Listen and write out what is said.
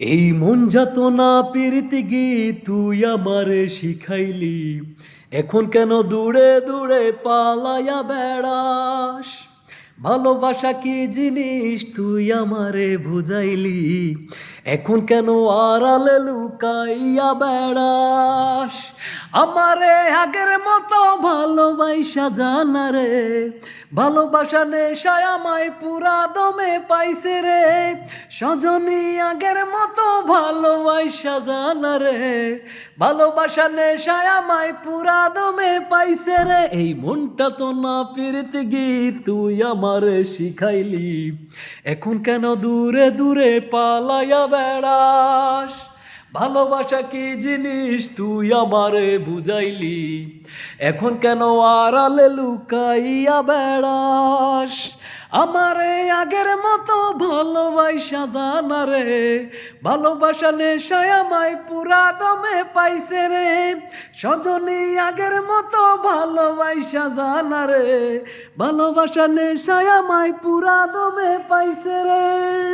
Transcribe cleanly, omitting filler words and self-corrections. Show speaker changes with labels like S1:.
S1: এই মন যাতনা প্রীতি গীত তুই আমারে শিখাইলি, এখন কেন দূরে দূরে পালাইয়া বেড়াস? ভালোবাসা কি জিনিস তুই আমারে বুঝাইলি, এখন কেন আড়ালে লুকাইয়া বেড়াস? আমারে আগের মতো ভালোবাসা জানা রে, ভালোবাসা নেশায় আমায় পুরা দমে পাইছে রে। সজনী আগের মতো ভালোবাসা জানা রে, ভালোবাসা নেশায় আমায় পুরা দমে পাইছে রে। এই মনটা তো না প্রীতি গীত তুই আমারে শিখাইলি, এখন কেন দূরে দূরে পালাইয়া বেড়াস? ভালোবাসা কি জিনিস তুই আমারে বুঝাইলি, এখন কেন আড়ালে লুকাইয়া বেড়াস? আমারে আগের মতো ভালোবাসা জানা রে, ভালোবাসা নেশায় আমায় পুরা দমে পাইছে রে। সজনী আগের মতো ভালোবাসা জানা রে, ভালোবাসা নেশায় আমায় পুরা দমে পাইছে রে।